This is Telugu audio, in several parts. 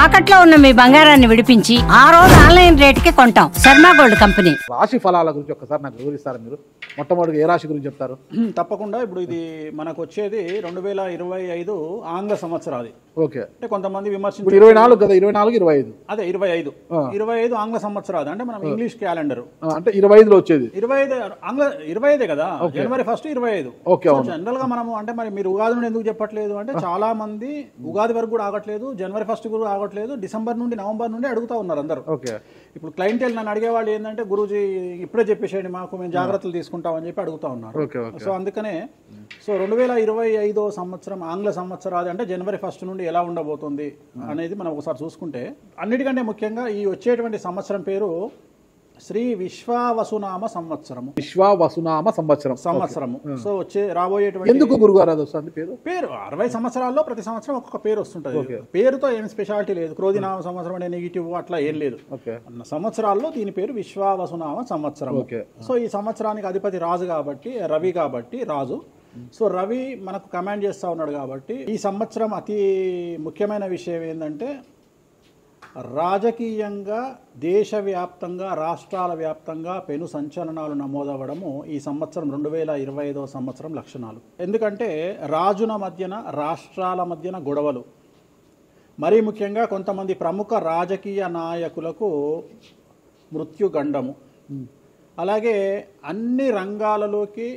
తాకట్లో ఉన్న మీ బంగారాన్ని విడిపించి ఆ రోజు ఆన్లైన్ రేటుకి కొంటాం. Sharma gold company. రాశి ఫలాల గురించి ఒక్కసారి నాకు వివరిస్తారా మీరు? మొట్టమొదటి ఏ రాశి గురించి చెప్తారు? తప్పకుండా. ఇప్పుడు ఇది మనకు వచ్చేది 2025 ఆంగ్ల సంవత్సరాది. ఓకే. అంటే కొంతమంది విమర్శించారు 24 కదా, 24 25 అదే 25 ఆంగ్ల సంవత్సరాది. అంటే మనం ఇంగ్లీష్ క్యాలెండర్ అంటే 25లో వచ్చేది 25 ఆంగ్ల 25 కదా, జనవరి 1 25. ఓకే. జనరల్ గా మనము అంటే మరి మీరు ఉగాది నుండి ఎందుకు చెప్పట్లేదు అంటే చాలా మంది ఉగాది వరకు కూడా ఆగట్లేదు, జనవరి 1 కూడా ఆగట్లేదు, డిసెంబర్ నుండి నవంబర్ నుండి అడుగుతా ఉన్నారు అందరూ. ఓకే. ఇప్పుడు క్లయింటెల్ నన్ను అడిగేవాళ్ళు ఏంటంటే గురూజీ ఇప్పుడే చెప్పేసేయండి మాకు, మేము జాగ్రత్తలు తీసుకుంటామని చెప్పి అడుగుతా ఉన్నారు. సో అందుకనే 2025 సంవత్సరం ఆంగ్ల సంవత్సరాది అంటే జనవరి 1 నుండి ఎలా ఉండబోతుంది అనేది మనం ఒకసారి చూసుకుంటే, అన్నిటికంటే ముఖ్యంగా ఈ వచ్చేటువంటి సంవత్సరం పేరు శ్రీ విశ్వావసునామ సంవత్సరము. విశ్వావసునామ సంవత్సరము. సో వచ్చే రాబోయేటువంటి ఎందుకు గురుగారు అది వస్తుంది పేరు 60 సంవత్సరాల్లో ప్రతి సంవత్సరం ఒక్కొక్క పేరు వస్తుంటది. పేరుతో ఏం స్పెషాలిటీ లేదు. క్రోధినామ సంవత్సరం అనే నెగిటివ్ అట్లా ఏం లేదు. సంవత్సరాల్లో దీని పేరు విశ్వావసునామ సంవత్సరం. సో ఈ సంవత్సరానికి అధిపతి రాజు కాబట్టి, రవి కాబట్టి రాజు. సో రవి మనకు కమాండ్ చేస్తూ ఉన్నాడు కాబట్టి ఈ సంవత్సరం అతి ముఖ్యమైన విషయం ఏంటంటే రాజకీయంగా దేశవ్యాప్తంగా రాష్ట్రాల వ్యాప్తంగా పెను సంచలనాలు నమోదవ్వడము ఈ సంవత్సరం 2025 సంవత్సరం లక్షణాలు. ఎందుకంటే రాజుల మధ్యన రాష్ట్రాల మధ్యన గొడవలు, మరీ ముఖ్యంగా కొంతమంది ప్రముఖ రాజకీయ నాయకులకు మృత్యుగండము, అలాగే అన్ని రంగాలలోకి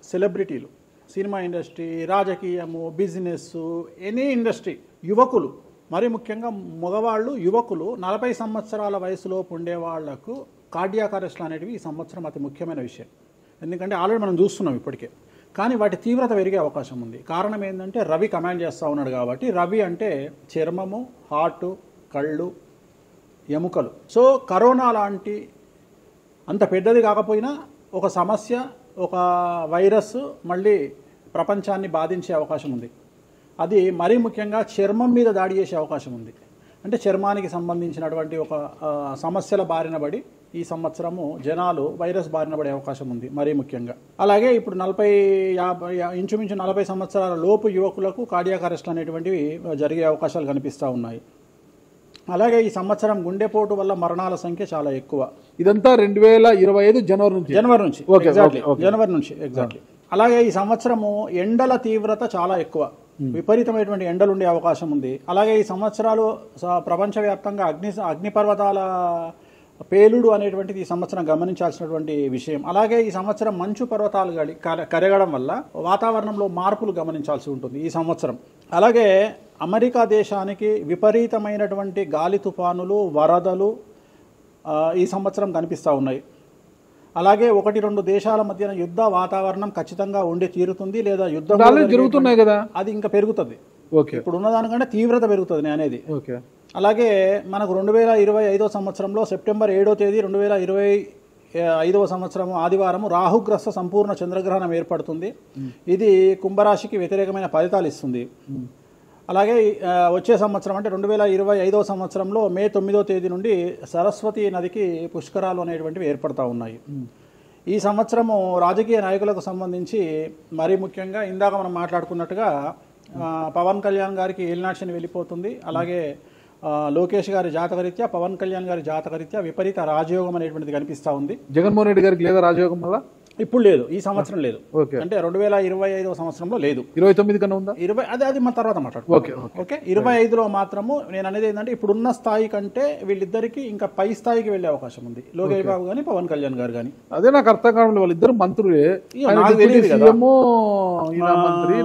సెలబ్రిటీలు, సినిమా ఇండస్ట్రీ, రాజకీయము, బిజినెస్, ఎనీ ఇండస్ట్రీ, యువకులు, మరి ముఖ్యంగా మగవాళ్ళు యువకులు 40 సంవత్సరాల వయసులోపు ఉండే వాళ్లకు కార్డియాక్ అరెస్ట్లు అనేటివి ఈ సంవత్సరం అతి ముఖ్యమైన విషయం. ఎందుకంటే ఆల్రెడీ మనం చూస్తున్నాం ఇప్పటికే, కానీ వాటి తీవ్రత పెరిగే అవకాశం ఉంది. కారణం ఏంటంటే రవి కమాండ్ చేస్తూ ఉన్నాడు కాబట్టి. రవి అంటే చర్మము, హార్ట్, కళ్ళు, ఎముకలు. సో కరోనా లాంటి అంత పెద్దది కాకపోయినా ఒక సమస్య, ఒక వైరస్ మళ్ళీ ప్రపంచాన్ని బాధించే అవకాశం ఉంది. అది మరీ ముఖ్యంగా చర్మం మీద దాడి చేసే అవకాశం ఉంది. అంటే చర్మానికి సంబంధించినటువంటి ఒక సమస్యల బారిన పడి ఈ సంవత్సరము జనాలు వైరస్ బారిన పడే అవకాశం ఉంది మరీ ముఖ్యంగా. అలాగే ఇప్పుడు ఇంచుమించు 40 సంవత్సరాల లోపు యువకులకు కార్డియాక్ అరెస్ట్ అనేటువంటివి జరిగే అవకాశాలు కనిపిస్తూ ఉన్నాయి. అలాగే ఈ సంవత్సరం గుండెపోటు వల్ల మరణాల సంఖ్య చాలా ఎక్కువ. ఇదంతా 2025 జనవరి నుంచి ఎగ్జాక్ట్లీ. అలాగే ఈ సంవత్సరము ఎండల తీవ్రత చాలా ఎక్కువ, విపరీతమైనటువంటి ఎండలు ఉండే అవకాశం ఉంది. అలాగే ఈ సంవత్సరాలు ప్రపంచవ్యాప్తంగా అగ్నిపర్వతాల పేలుడు అనేటువంటిది ఈ సంవత్సరం గమనించాల్సినటువంటి విషయం. అలాగే ఈ సంవత్సరం మంచు పర్వతాలు కరగడం వల్ల వాతావరణంలో మార్పులు గమనించాల్సి ఉంటుంది ఈ సంవత్సరం. అలాగే అమెరికా దేశానికి విపరీతమైనటువంటి గాలి తుఫానులు, వరదలు ఈ సంవత్సరం కనిపిస్తూ ఉన్నాయి. అలాగే 1-2 దేశాల మధ్యన యుద్ధ వాతావరణం ఖచ్చితంగా ఉండి తీరుతుంది, లేదా యుద్ధం జరుగుతున్నాయి కదా, అది ఇంకా పెరుగుతుంది. ఇప్పుడు ఉన్నదానికంటే తీవ్రత పెరుగుతుంది అనేది. అలాగే మనకు 2025 సంవత్సరంలో సెప్టెంబర్ 7వ తేదీ 2025 సంవత్సరం ఆదివారం రాహుగ్రస్త సంపూర్ణ చంద్రగ్రహణం ఏర్పడుతుంది. ఇది కుంభరాశికి వ్యతిరేకమైన ఫలితాలు ఇస్తుంది. అలాగే వచ్చే సంవత్సరం అంటే 2025 సంవత్సరంలో మే 9వ తేదీ నుండి సరస్వతి నదికి పుష్కరాలు అనేటువంటివి ఏర్పడతా ఉన్నాయి. ఈ సంవత్సరము రాజకీయ నాయకులకు సంబంధించి మరీ ముఖ్యంగా ఇందాక మనం మాట్లాడుకున్నట్టుగా పవన్ కళ్యాణ్ గారికి ఏలినాటి శని వెళ్ళిపోతుంది. అలాగే లోకేష్ గారి జాతకరీత్యా, పవన్ కళ్యాణ్ గారి జాతకరీత్యా విపరీత రాజయోగం అనేటువంటిది కనిపిస్తూ ఉంది. జగన్మోహన్ రెడ్డి గారికి లేదా రాజయోగం వల్ల? ఇప్పుడు లేదు, ఈ సంవత్సరం లేదు. అంటే 2025 సంవత్సరంలో లేదు. 29 కన్నా ఉందా? అది మన తర్వాత మాట్లాడుకోవాలి. ఓకే. 25లో మాత్రము నేను అనేది ఏంటంటే ఇప్పుడున్న స్థాయి కంటే వీళ్ళిద్దరికి ఇంకా పై స్థాయికి వెళ్లే అవకాశం ఉంది, లోకేష్ బాబు గానీ పవన్ కళ్యాణ్ గారు కానీ. అదే నాకు అర్థం కావడం, వాళ్ళిద్దరు మంత్రులే,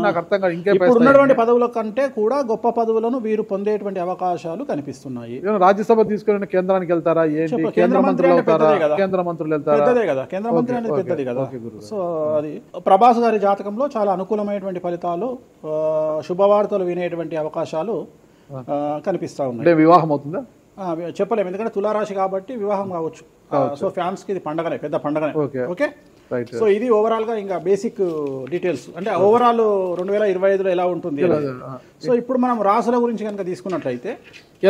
నాకు అర్థం కాదు. ఇప్పుడు ఉన్నటువంటి పదవుల కంటే కూడా గొప్ప పదవులను వీరు పొందేటువంటి అవకాశాలు కనిపిస్తున్నాయి. రాజ్యసభ తీసుకుని కేంద్రానికి వెళ్తారా? కేంద్ర మంత్రులు వెళ్తారా? కేంద్ర మంత్రులు వెళ్తారా? పెద్దదే కదా, కేంద్ర మంత్రి అనేది పెద్దది కదా. సో అది ప్రభాస్ గారి జాతకంలో చాలా అనుకూలమైనటువంటి ఫలితాలు, శుభవార్తలు వినేటువంటి అవకాశాలు కనిపిస్తా ఉన్నాయి. వివాహం అవుతుందా చెప్పలేము, ఎందుకంటే తులారాశి కాబట్టి వివాహం కావచ్చు. సో ఫ్యాన్స్ కి ఇది పండగనే, పెద్ద పండగనే. ఓకే. సో ఇది ఓవరాల్ గా ఇంకా బేసిక్ డీటెయిల్స్, అంటే ఓవరాల్ 2025లో ఎలా ఉంటుంది. సో ఇప్పుడు మనం రాశుల గురించి కనుక తీసుకున్నట్లయితే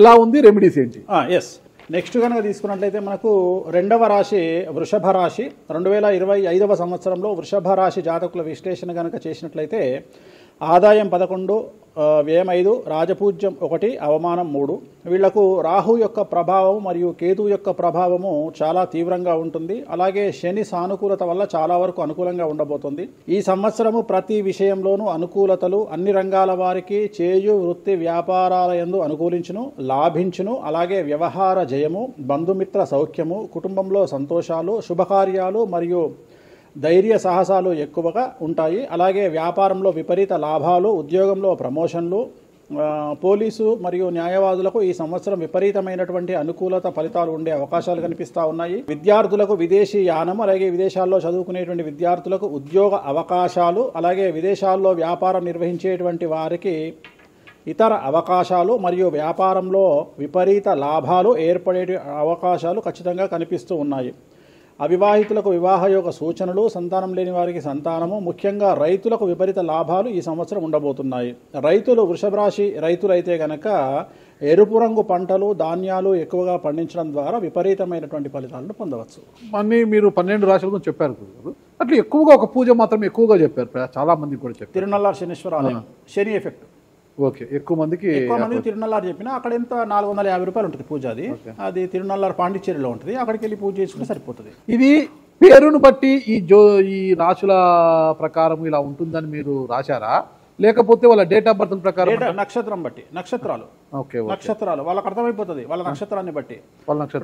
ఎలా ఉంది, రెమెడీస్ ఏంటి? ఎస్. నెక్స్ట్ కనుక తీసుకున్నట్లయితే మనకు 2వ రాశి వృషభ రాశి. 2025 సంవత్సరంలో వృషభ రాశి జాతకుల విశ్లేషణ కనుక చేసినట్లయితే ఆదాయం 11, వ్యయం 5, రాజపూజ్యం 1, అవమానం 3. వీళ్లకు రాహు యొక్క ప్రభావం మరియు కేతు యొక్క ప్రభావము చాలా తీవ్రంగా ఉంటుంది. అలాగే శని సానుకూలత వల్ల చాలా వరకు అనుకూలంగా ఉండబోతుంది. ఈ సంవత్సరము ప్రతి విషయంలోనూ అనుకూలతలు అన్ని రంగాల వారికి చేయు వృత్తి వ్యాపారాల యందు అనుకూలించును, లాభించును. అలాగే వ్యవహార జయము, బంధుమిత్ర సౌఖ్యము, కుటుంబంలో సంతోషాలు, శుభకార్యాలు మరియు ధైర్య సాహసాలు ఎక్కువగా ఉంటాయి. అలాగే వ్యాపారంలో విపరీత లాభాలు, ఉద్యోగంలో ప్రమోషన్లు, పోలీసు మరియు న్యాయవాదులకు ఈ సంవత్సరం విపరీతమైనటువంటి అనుకూలత ఫలితాలు ఉండే అవకాశాలు కనిపిస్తూ ఉన్నాయి. విద్యార్థులకు విదేశీ యానం, అలాగే విదేశాల్లో చదువుకునేటువంటి విద్యార్థులకు ఉద్యోగ అవకాశాలు, అలాగే విదేశాల్లో వ్యాపారం నిర్వహించేటువంటి వారికి ఇతర అవకాశాలు మరియు వ్యాపారంలో విపరీత లాభాలు ఏర్పడే అవకాశాలు ఖచ్చితంగా కనిపిస్తూ ఉన్నాయి. అవివాహితులకు వివాహయోగ సూచనలు, సంతానం లేని వారికి సంతానము, ముఖ్యంగా రైతులకు విపరీత లాభాలు ఈ సంవత్సరం ఉండబోతున్నాయి. రైతులు వృషభ రాశి రైతులైతే గనక ఎరుపు రంగు పంటలు, ధాన్యాలు ఎక్కువగా పండించడం ద్వారా విపరీతమైనటువంటి ఫలితాలను పొందవచ్చు. అన్నీ మీరు 12 రాశుల గురించి చెప్పారు గురుగారు. అట్లా ఎక్కువగా ఒక పూజ మాత్రం ఎక్కువగా చెప్పారు, చాలా మంది కూడా చెప్పారు. తిరునల్లార్ శనీశ్వర ఆలయం, శని ఎఫెక్ట్. ఓకే, ఎక్కువ మందికి తిరునల్లారు చెప్పిన అక్కడ ఎంత 450 రూపాయలు ఉంటుంది పూజ. అది తిరునల్లారు పాండిచ్చేరిలో ఉంటుంది. అక్కడికి వెళ్ళి పూజ చేసుకుంటే సరిపోతుంది. ఇది పేరును బట్టి ఈ రాశుల ప్రకారం ఇలా ఉంటుందని మీరు రాశారా, లేకపోతే వాళ్ళ డేట్ ఆఫ్ బర్త్ ప్రకారం? నక్షత్రం బట్టి, నక్షత్రాలు. ఓకే, నక్షత్రాలు వాళ్ళకి అర్థమైపోతుంది. వాళ్ళ నక్షత్రాన్ని బట్టి.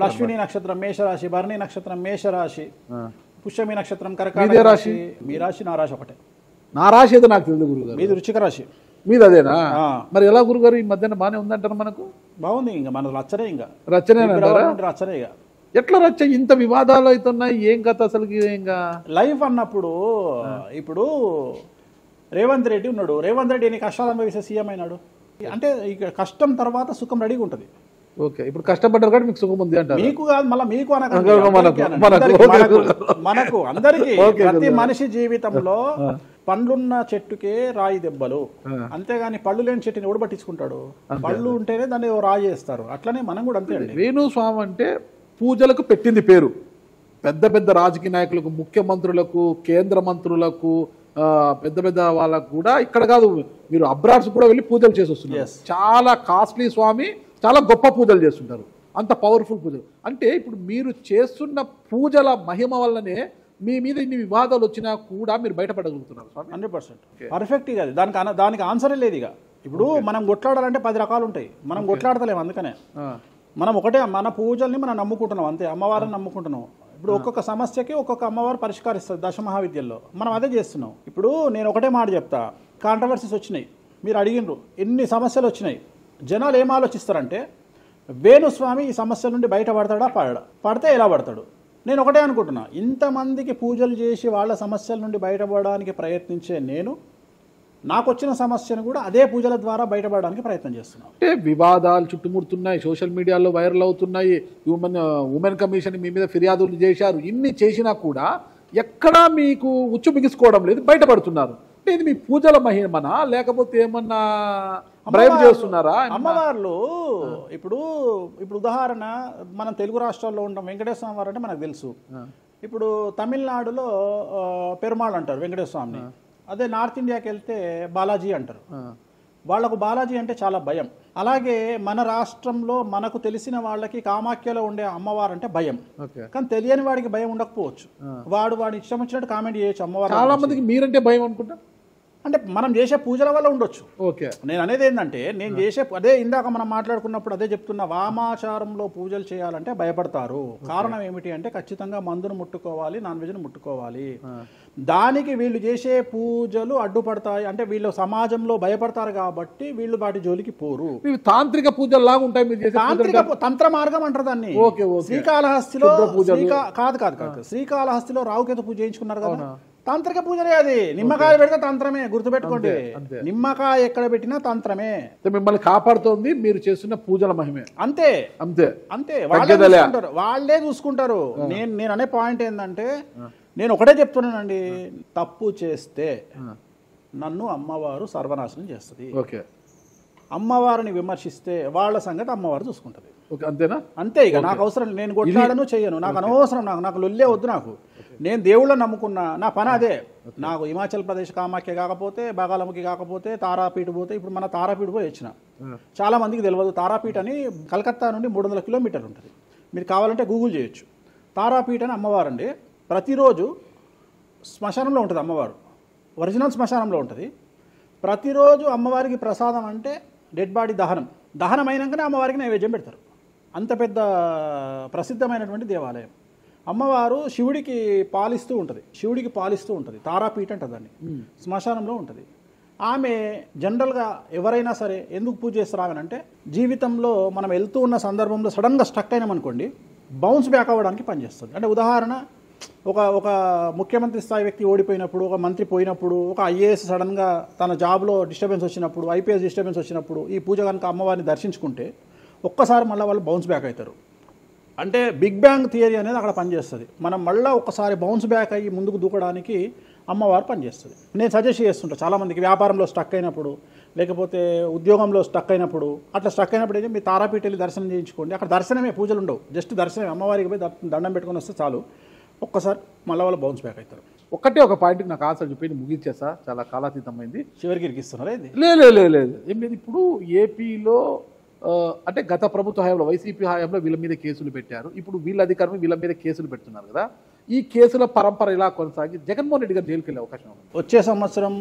అశ్విని నక్షత్రం మేషరాశి, భరణి నక్షత్రం మేషరాశి, పుష్యమి నక్షత్రం కర్కాటక రాశి. మీ రాశి నా రాశి ఒకటే. నా రాశి ఏదో నాకు తెలియదు గురుగారు. మీది వృశ్చిక రాశి. మీది అదేనా? మరి ఎలా గురుగారు ఈ మధ్యన బాగానే ఉందంటారు? మనకు బాగుంది. ఇంకా మన రచ్చనే, ఇంకా రచ్చనే రచ్చనే. ఇక ఎట్లా రచ్చ? ఇంత వివాదాలు అవుతున్నాయి, ఏం కథ అసలు? ఇంకా లైఫ్ అన్నప్పుడు ఇప్పుడు రేవంత్ రెడ్డి ఉన్నాడు. రేవంత్ రెడ్డి ఎన్ని కష్టాలు అనుభవిస్తే సీఎం అయినాడు అంటే ఇక కష్టం తర్వాత సుఖం రెడీగా ఉంటుంది. ఓకే, ఇప్పుడు కష్టపడ్డారు కాబట్టి మీకు సుఖం ఉంది అంటారు. మీకు కాదు, మళ్ళీ మీకు మనకు అందరికీ. ప్రతి మనిషి జీవితంలో పండ్లున్న చెట్టుకే రాయి దెబ్బలు, అంతేగాని పళ్ళు లేని చెట్టుని ఎవడు పట్టించుకుంటాడు? పళ్ళు ఉంటేనే దాన్ని రాయి చేస్తారు. అట్లనే మనం కూడా అంతే అండి. వేణుస్వామి అంటే పూజలకు పెట్టింది పేరు. పెద్ద పెద్ద రాజకీయ నాయకులకు, ముఖ్యమంత్రులకు, కేంద్ర మంత్రులకు, పెద్ద పెద్ద వాళ్ళకు కూడా ఇక్కడ కాదు, మీరు అబ్రాడ్స్ కూడా వెళ్ళి పూజలు చేసి వస్తున్నారు. చాలా కాస్ట్లీ స్వామి, చాలా గొప్ప పూజలు చేస్తుంటారు, అంత పవర్ఫుల్ పూజలు. అంటే ఇప్పుడు మీరు చేస్తున్న పూజల మహిమ వల్లనే మీ మీద ఇన్ని వివాదాలు వచ్చినా కూడా మీరు బయటపడగలుగుతున్నారు. 100% పర్ఫెక్ట్. ఇక దానికి ఆన్సరే లేదు. ఇక ఇప్పుడు మనం కొట్లాడాలంటే 10 రకాలు ఉంటాయి, మనం కొట్లాడతలేము. అందుకనే మనం ఒకటే, మన పూజల్ని మనం నమ్ముకుంటున్నాం అంతే, అమ్మవారిని నమ్ముకుంటున్నాం. ఇప్పుడు ఒక్కొక్క సమస్యకి ఒక్కొక్క అమ్మవారు పరిష్కరిస్తుంది. దశమహావిద్యల్లో మనం అదే చేస్తున్నాం. ఇప్పుడు నేను ఒకటే మాట చెప్తా, కాంట్రవర్సీస్ వచ్చినాయి, మీరు అడిగినరు, ఎన్ని సమస్యలు వచ్చినాయి. జనాలు ఏం ఆలోచిస్తారంటే వేణుస్వామి ఈ సమస్యల నుండి బయటపడతాడా, పడితే ఎలా పడతాడు? నేను ఒకటే అనుకుంటున్నా, ఇంతమందికి పూజలు చేసి వాళ్ళ సమస్యల నుండి బయటపడడానికి ప్రయత్నించే నేను నాకు వచ్చిన సమస్యను కూడా అదే పూజల ద్వారా బయటపడడానికి ప్రయత్నం చేస్తున్నాను. అంటే వివాదాలు చుట్టుముడుతున్నాయి, సోషల్ మీడియాలో వైరల్ అవుతున్నాయి, ఉమెన్ కమిషన్ మీ మీద ఫిర్యాదులు చేశారు. ఇన్ని చేసినా కూడా ఎక్కడా మీకు ఉచ్చు బిగుసుకోవడం లేదు, బయటపడుతున్నారు. అంటే ఇది మీ పూజల మహిమనా, లేకపోతే ఏమన్నా బ్రైబ్ చేస్తున్నారా? అమ్మవార్లు ఇప్పుడు ఉదాహరణ, మనం తెలుగు రాష్ట్రాల్లో ఉంటాం, వెంకటేశ్వర స్వామి వారు అంటే మనకు తెలుసు. ఇప్పుడు తమిళనాడులో పెరుమాళ్ అంటారు వెంకటేశ్వర స్వామిని. అదే నార్త్ ఇండియాకి వెళ్తే బాలాజీ అంటారు. వాళ్లకు బాలాజీ అంటే చాలా భయం. అలాగే మన రాష్ట్రంలో మనకు తెలిసిన వాళ్ళకి కామాఖ్యలో ఉండే అమ్మవారు అంటే భయం. కానీ తెలియని వాడికి భయం ఉండకపోవచ్చు, వాడు ఇష్టం వచ్చినట్టు కామెంట్ చేయొచ్చు అమ్మవారు. చాలా మందికి మీరంటే భయం అనుకుంటా, అంటే మనం చేసే పూజల వల్ల ఉండొచ్చు. ఓకే, నేను అనేది ఏంటంటే, నేను చేసే అదే ఇందాక మనం మాట్లాడుకున్నప్పుడు అదే చెప్తున్నా, వామాచారంలో పూజలు చేయాలంటే భయపడతారు. కారణం ఏమిటి అంటే ఖచ్చితంగా మందును ముట్టుకోవాలి, నాన్ వెజ్ను ముట్టుకోవాలి. దానికి వీళ్ళు చేసే పూజలు అడ్డుపడతాయి. అంటే వీళ్ళు సమాజంలో భయపడతారు కాబట్టి వీళ్ళు వాటి జోలికి పోరు. తాంత్రిక పూజలు లాగా ఉంటాయి మీరు చేసే తాంత్రిక తంత్ర మార్గం అంటారు దాన్ని. శ్రీకాళహస్తిలో కాదు శ్రీకాళహస్తిలో రావుకేతు పూజ చేయించుకున్నారు కదా, తాంత్రిక పూజలే అది. నిమ్మకాయ పెడితే తంత్రమే, గుర్తుపెట్టుకోండి. నిమ్మకాయ ఎక్కడ పెట్టినా తంత్రమే. మిమ్మల్ని కాపాడుతోంది మీరు చేస్తున్న పూజల మహిమే. అంతే అంతే అంతే, వాళ్ళే చూసుకుంటారు. నేను అనే పాయింట్ ఏంటంటే, నేను ఒకటే చెప్తున్నానండి, తప్పు చేస్తే నన్ను అమ్మవారు సర్వనాశనం చేస్తుంది. ఓకే, అమ్మవారిని విమర్శిస్తే వాళ్ళ సంగతి అమ్మవారు చూసుకుంటుంది. ఓకే, అంతేనా? అంతే, ఇక నాకు అవసరం, నేను కొట్లాడను చెయ్యను, నాకు అనవసరం, నాకు లొల్లే వద్దు, నాకు నేను దేవుళ్ళని నమ్ముకున్నా, నా పని అదే. నాకు హిమాచల్ ప్రదేశ్ కామాఖ్య కాకపోతే, బాగాలముఖి కాకపోతే, తారాపీఠ పోతే, ఇప్పుడు మన తారాపీఠ పోయి వచ్చిన. చాలా మందికి తెలియదు, తారాపీఠ అని కలకత్తా నుండి 300 కిలోమీటర్లు ఉంటుంది. మీరు కావాలంటే గూగుల్ చేయొచ్చు. తారాపీఠ అని అమ్మవారు అండి. ప్రతిరోజు శ్మశానంలో ఉంటుంది అమ్మవారు, ఒరిజినల్ శ్మశానంలో ఉంటుంది. ప్రతిరోజు అమ్మవారికి ప్రసాదం అంటే డెడ్ బాడీ దహనం అయినాకనే అమ్మవారికి నైవేద్యం పెడతారు. అంత పెద్ద ప్రసిద్ధమైనటువంటి దేవాలయం. అమ్మవారు శివుడికి పాలిస్తూ ఉంటుంది. తారాపీఠ అంట దాన్ని. శ్మశానంలో ఉంటుంది. ఆమె జనరల్గా ఎవరైనా సరే ఎందుకు పూజ చేస్తారు ఆమె అంటే, జీవితంలో మనం వెళ్తూ ఉన్న సందర్భంలో సడన్గా స్టక్ అయినామనుకోండి, బౌన్స్ బ్యాక్ అవ్వడానికి పనిచేస్తుంది. అంటే ఉదాహరణ, ఒక ముఖ్యమంత్రి స్థాయి వ్యక్తి ఓడిపోయినప్పుడు, ఒక మంత్రి పోయినప్పుడు, ఒక ఐఏఎస్ సడన్గా తన జాబ్లో డిస్టర్బెన్స్ వచ్చినప్పుడు, ఐపీఎస్ డిస్టర్బెన్స్ వచ్చినప్పుడు ఈ పూజ కనుక అమ్మవారిని దర్శించుకుంటే ఒక్కసారి మళ్ళీ వాళ్ళు బౌన్స్ బ్యాక్ అవుతారు. అంటే బిగ్ బ్యాంగ్ థియరీ అనేది అక్కడ పనిచేస్తుంది. మనం మళ్ళీ ఒక్కసారి బౌన్స్ బ్యాక్ అయ్యి ముందుకు దూకడానికి అమ్మవారు పనిచేస్తుంది. నేను సజెస్ట్ చేస్తుంటాను చాలామందికి, వ్యాపారంలో స్టక్ అయినప్పుడు, లేకపోతే ఉద్యోగంలో స్టక్ అయినప్పుడు, అట్లా స్టక్ అయినప్పుడు అయితే మీ తారాపీఠ వెళ్ళి దర్శనం చేయించుకోండి. అక్కడ దర్శనమే, పూజలు ఉండవు, జస్ట్ దర్శనమే. అమ్మవారికి పోయి దండం పెట్టుకొని వస్తే చాలు, ఒక్కసారి మళ్ళీ వాళ్ళు బౌన్స్ బ్యాక్ అవుతారు. ఒక్కటే ఒక పాయింట్కి నాకు ఆన్సర్ చెప్పి ముగించేసా, చాలా కాలాతీతమైంది. చివరికి ఇరికిస్తున్నారా ఇది? లేదు, ఏం లేదు. ఇప్పుడు ఏపీలో అంటే గత ప్రభుత్వ హయాంలో, వైసీపీ హయాంలో వీళ్ళ మీద కేసులు పెట్టారు. ఇప్పుడు వీళ్ళ అధికారం వీళ్ళ మీద కేసులు పెడుతున్నారు కదా. ఈ కేసుల పరంపర ఇలా కొనసాగి జగన్మోహన్ రెడ్డి గారు జైలుకి వెళ్ళే అవకాశం ఉంది. వచ్చే సంవత్సరం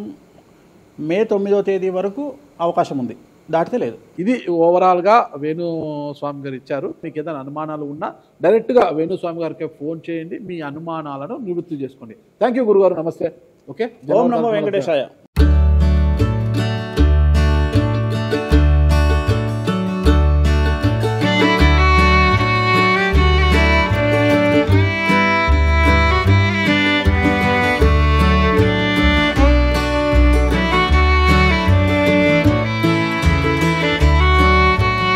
మే 9వ తేదీ వరకు అవకాశం ఉంది, దాటితే లేదు. ఇది ఓవరాల్గా వేణుస్వామి గారు ఇచ్చారు. మీకు ఏదైనా అనుమానాలు ఉన్నా డైరెక్ట్గా వేణుస్వామి గారికి ఫోన్ చేయండి, మీ అనుమానాలను నివృత్తి చేసుకోండి. థ్యాంక్ యూ గురుగారు, నమస్తే. ఓకే, ఓం నమో వెంకటేశాయ.